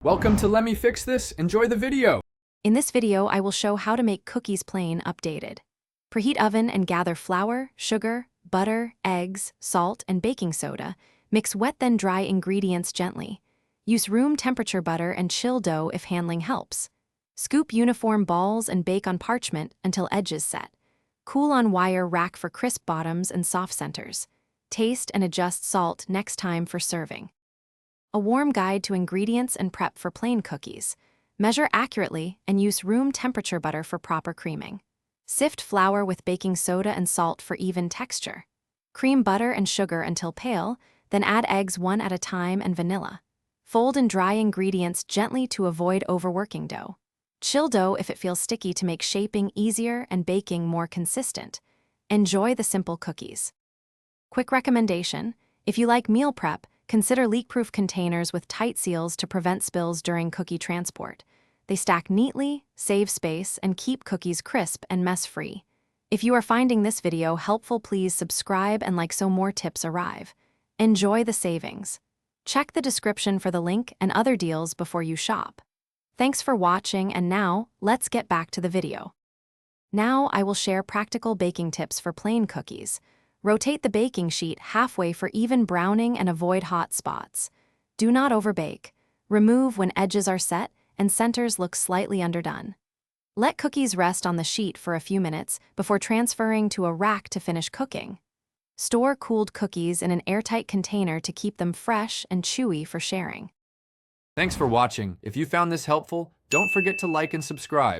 Welcome to Let Me Fix This. Enjoy the video. In this video, I will show how to make cookies plain updated. Preheat oven and gather flour, sugar, butter, eggs, salt, and baking soda. Mix wet then dry ingredients gently. Use room temperature butter and chill dough if handling helps. Scoop uniform balls and bake on parchment until edges set. Cool on wire rack for crisp bottoms and soft centers. Taste and adjust salt next time for serving. A warm guide to ingredients and prep for plain cookies. Measure accurately and use room temperature butter for proper creaming. Sift flour with baking soda and salt for even texture. Cream butter and sugar until pale, then add eggs one at a time and vanilla. Fold and dry ingredients gently to avoid overworking dough. Chill dough if it feels sticky to make shaping easier and baking more consistent. Enjoy the simple cookies. Quick recommendation: if you like meal prep, consider leak-proof containers with tight seals to prevent spills during cookie transport. They stack neatly, save space, and keep cookies crisp and mess-free. If you are finding this video helpful, please subscribe and like so more tips arrive. Enjoy the savings. Check the description for the link and other deals before you shop. Thanks for watching, and now, let's get back to the video. Now I will share practical baking tips for plain cookies. Rotate the baking sheet halfway for even browning and avoid hot spots. Do not overbake. Remove when edges are set and centers look slightly underdone. Let cookies rest on the sheet for a few minutes before transferring to a rack to finish cooking. Store cooled cookies in an airtight container to keep them fresh and chewy for sharing. Thanks for watching. If you found this helpful, don't forget to like and subscribe.